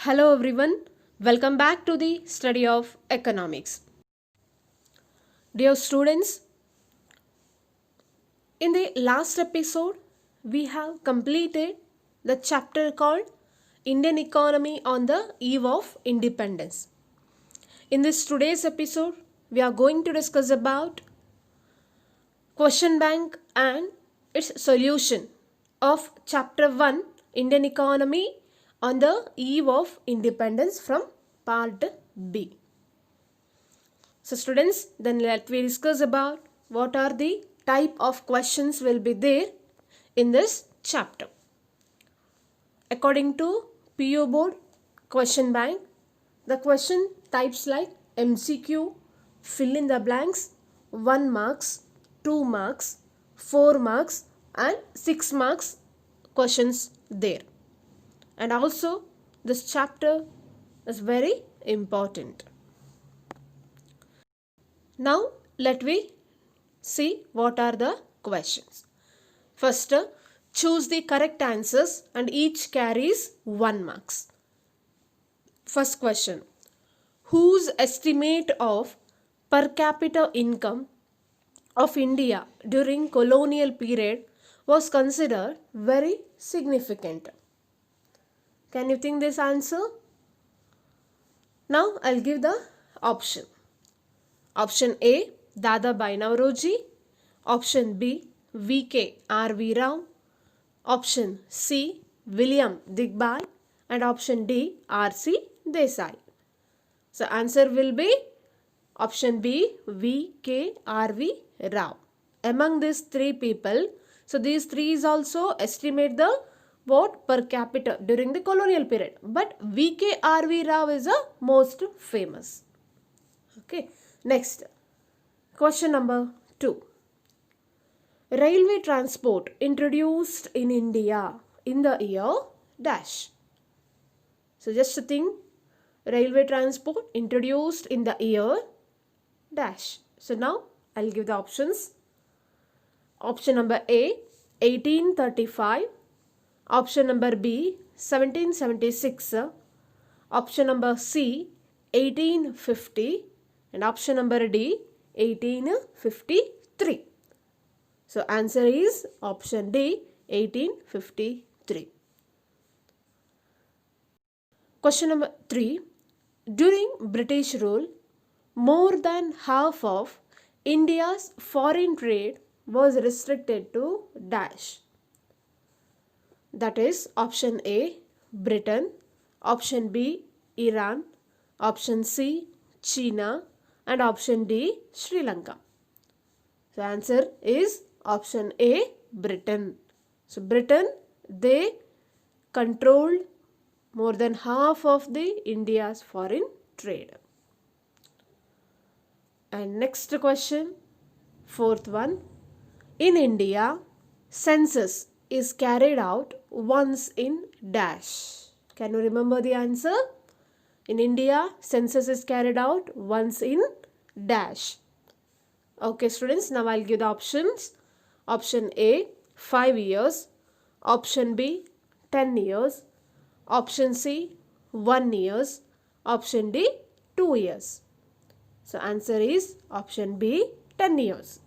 Hello everyone, welcome back to the study of economics. Dear students, in the last episode, we have completed the chapter called Indian Economy on the Eve of Independence. In this today's episode, we are going to discuss about question bank and its solution of Chapter 1 Indian Economy on the Eve of Independence from Part B. So students, then let we discuss about what are the type of questions will be there in this chapter. According to PO Board question bank, the question types like MCQ, fill in the blanks, 1 marks, 2 marks, 4 marks and 6 marks questions there. And also this chapter is very important. Now let we see what are the questions. First, choose the correct answers and each carries 1 marks. First question, whose estimate of per capita income of India during colonial period was considered very significant? Can you think this answer? Now I'll give the option. Option A, Dadabhai Naoroji. Option B, V.K. R.V. Rao. Option C, William Digbal. And option D, R.C. Desai. So answer will be option B, V.K. R.V. Rao. Among these three people, so these three is also estimate the what per capita during the colonial period. But V.K. R.V. Rao is the most famous. Okay. Next, question number 2. Railway transport introduced in India in the year dash. So just think, railway transport introduced in the year dash. So now I'll give the options. Option number A, 1835. Option number B, 1776. Option number C, 1850. And option number D, 1853. So answer is option D, 1853. Question number 3. During British rule, more than half of India's foreign trade was restricted to dash. That is option A, Britain. Option B, Iran. Option C, China. And option D, Sri Lanka. So answer is option A, Britain. So Britain, they controlled more than half of the India's foreign trade. And next question, fourth one. In India, census is carried out once in dash. Can you remember the answer? In India, census is carried out once in dash. Okay students, now I'll give the options. Option A, 5 years. Option B, 10 years. Option C, 1 year. Option D, 2 years. So answer is option B, 10 years.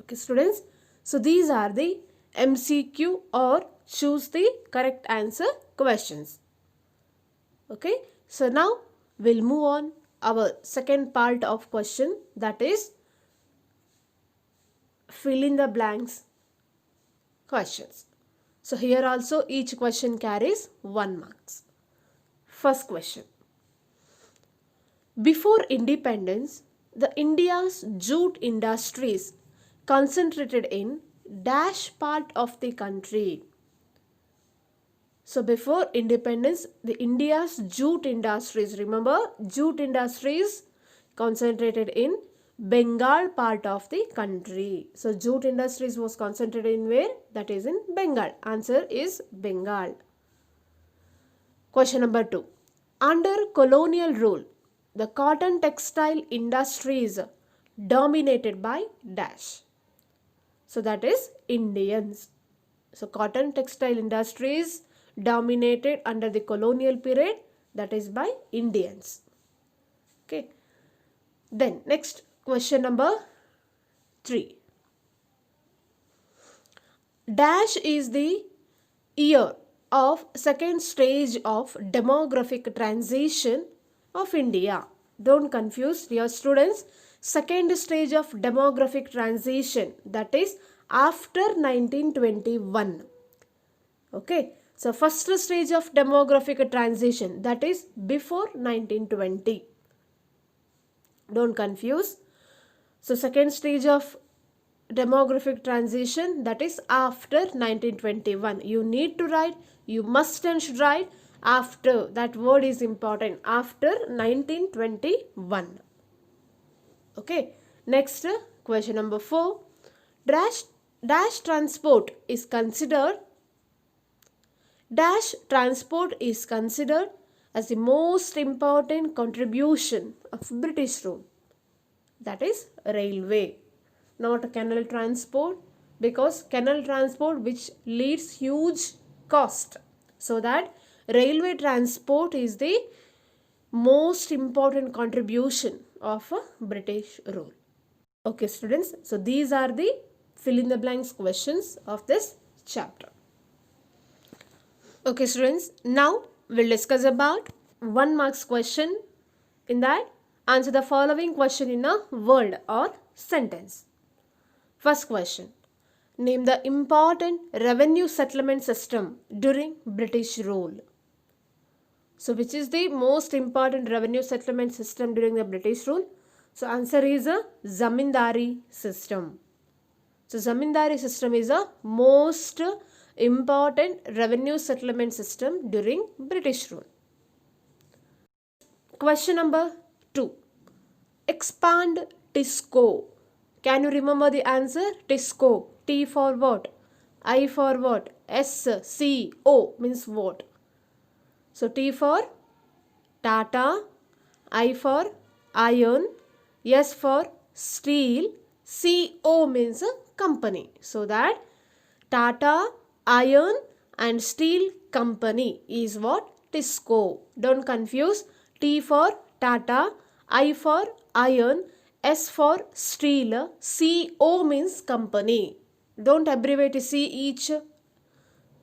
Okay students, so these are the MCQ or choose the correct answer questions. Okay, so now we'll move on our second part of question, that is fill in the blanks questions. So here also each question carries 1 marks. First question. Before independence, the India's jute industries concentrated in dash part of the country. So before independence, the India's jute industries, remember jute industries concentrated in Bengal part of the country. So jute industries was concentrated in where? That is in Bengal. Answer is Bengal. Question number 2. Under colonial rule, the cotton textile industries dominated by dash. So that is Indians. So cotton textile industries dominated under the colonial period, that is by Indians. Okay. Then next question number 3. Dash is the year of second stage of demographic transition of India. Don't confuse, dear students. Second stage of demographic transition, that is after 1921. Okay. So first stage of demographic transition, that is before 1920. Don't confuse. So second stage of demographic transition, that is after 1921. You need to write, you must and should write after. That word is important. After 1921. Okay. Next question number 4. Dash transport is considered as the most important contribution of British rule. That is railway, not canal transport, because canal transport which leads huge cost. So that railway transport is the most important contribution of a British rule. Okay students, so these are the fill in the blanks questions of this chapter. Okay students, now we'll discuss about 1 marks question. In that, answer the following question in a word or sentence. First question. Name the important revenue settlement system during British rule. So which is the most important revenue settlement system during the British rule? So answer is a zamindari system. So zamindari system is a most important revenue settlement system during British rule. Question number 2. Expand TISCO. Can you remember the answer? TISCO. T for what? I for what? S, C, O means what? So T for Tata, I for iron, S for steel, CO means a company. So that Tata Iron and Steel Company is what? TISCO. Don't confuse. T for Tata, I for iron, S for steel, CO means company. Don't abbreviate C, each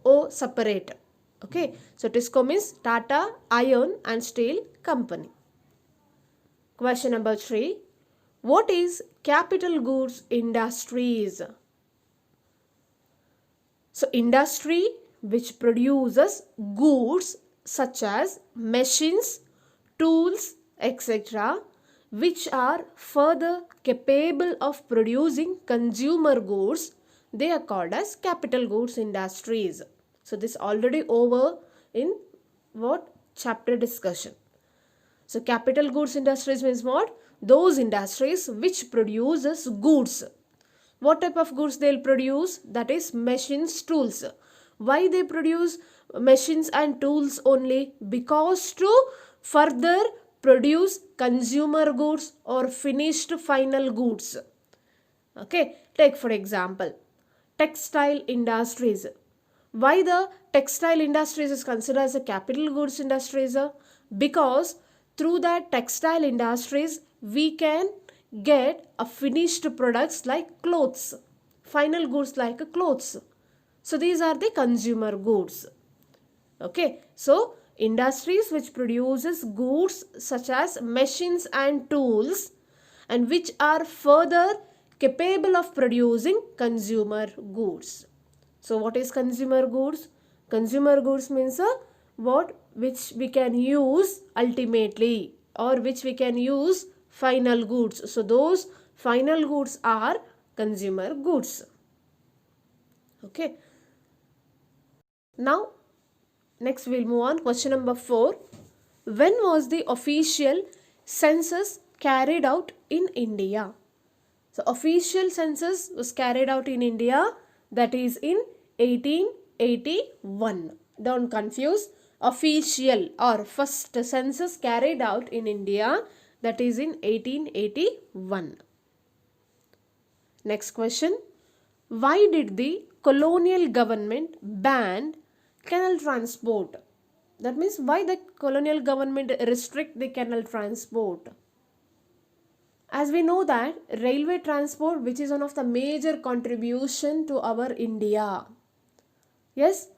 O separate. Okay. So TISCO means Tata Iron and Steel Company. Question number 3. What is capital goods industries? So industry which produces goods such as machines, tools, etc., which are further capable of producing consumer goods, they are called as capital goods industries. So this already over in what? Chapter discussion. So capital goods industries means what? Those industries which produces goods. What type of goods they'll produce? That is machines, tools. Why they produce machines and tools only? Because to further produce consumer goods or finished final goods. Okay, take for example, textile industries. Why the textile industries is considered as a capital goods industries? Because through that textile industries we can get a finished products like clothes, final goods like clothes. So these are the consumer goods. Okay, so industries which produces goods such as machines and tools and which are further capable of producing consumer goods. So what is consumer goods? Consumer goods means what? Which we can use ultimately or which we can use final goods. So those final goods are consumer goods. Okay. Now next we'll move on. Question number 4. When was the official census carried out in India? So official census was carried out in India, that is in 1881. Don't confuse. Official or first census carried out in India, that is in 1881. Next question. Why did the colonial government ban canal transport. That means why the colonial government restrict the canal transport? As we know that railway transport, which is one of the major contribution to our India. Yes,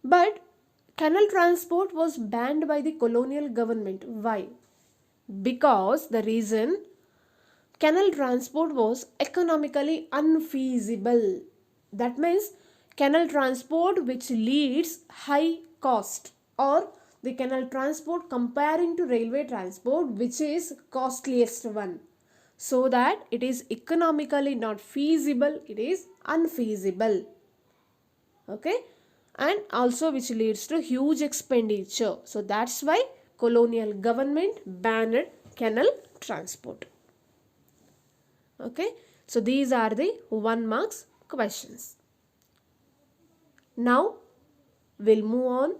but canal transport was banned by the colonial government. Why? Because the reason, canal transport was economically unfeasible. That means canal transport which leads high cost, or the canal transport comparing to railway transport which is costliest one, so that it is economically not feasible, it is unfeasible. Okay, and also which leads to huge expenditure. So that's why colonial government banned canal transport. Okay, so these are the 1 marks questions. Now we'll move on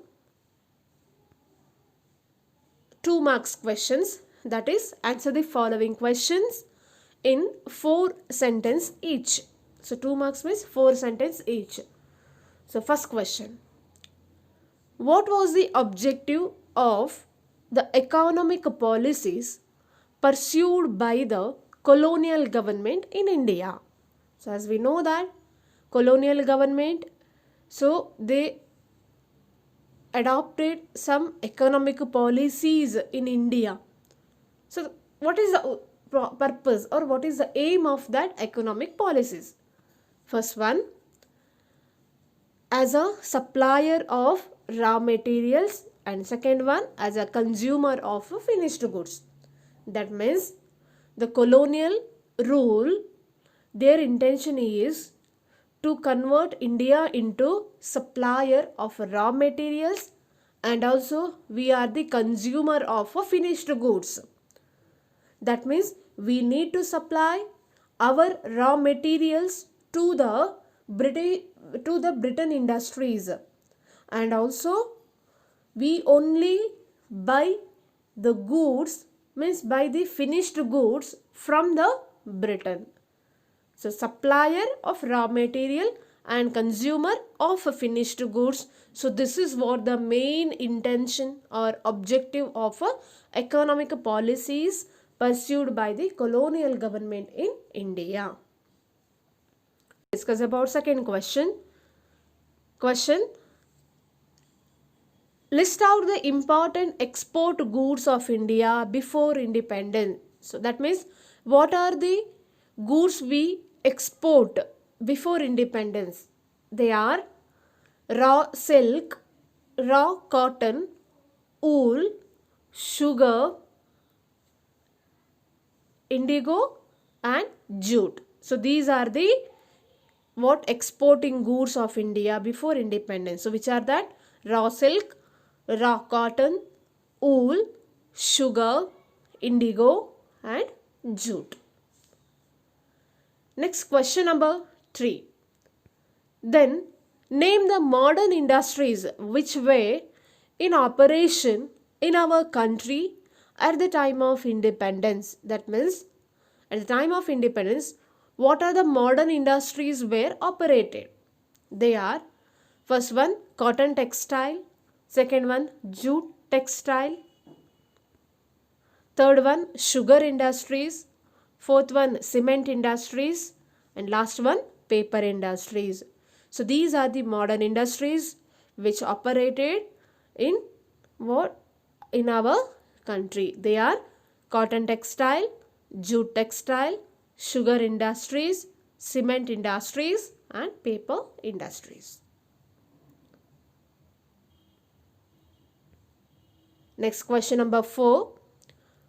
2 marks questions, that is answer the following questions in 4 sentences each. So 2 marks means 4 sentences each. So first question, what was the objective of the economic policies pursued by the colonial government in India? So as we know that colonial government, so they adopted some economic policies in India. So what is the purpose or what is the aim of that economic policies? First one, as a supplier of raw materials, and second one as a consumer of finished goods. That means the colonial rule, their intention is to convert India into supplier of raw materials, and also we are the consumer of finished goods. That means we need to supply our raw materials to the Britain industries, and also we only buy the goods, means buy the finished goods from the Britain. So supplier of raw material and consumer of finished goods. So this is what the main intention or objective of economic policies pursued by the colonial government in India. Discuss about second question. Question, list out the important export goods of India before independence. So that means what are the goods we export before independence? They are raw silk, raw cotton, wool, sugar, indigo and jute. So these are the what exporting goods of India before independence. So which are that? Raw silk, raw cotton, wool, sugar, indigo and jute. Next question number 3. Then name the modern industries which were in operation in our country at the time of independence. That means at the time of independence, what are the modern industries were operated? They are, first one cotton textile, second one jute textile, third one sugar industries, fourth one cement industries, and last one paper industries. So these are the modern industries which operated in what? In our country. They are cotton textile, jute textile, sugar industries, cement industries and paper industries. Next question number 4.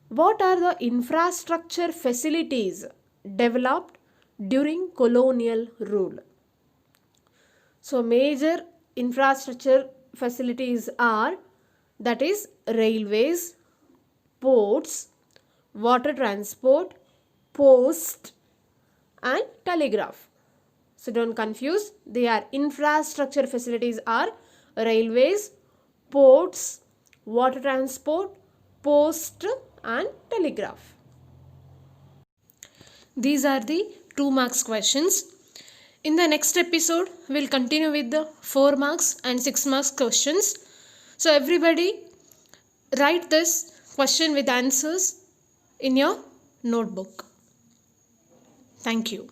What are the infrastructure facilities developed during colonial rule? So major infrastructure facilities are, that is railways, ports, water transport, post and telegraph. So don't confuse, they are infrastructure facilities are railways, ports, water transport, post and telegraph. These are the 2 marks questions. In the next episode, we'll continue with the 4 marks and 6 marks questions. So everybody write this question with answers in your notebook. Thank you.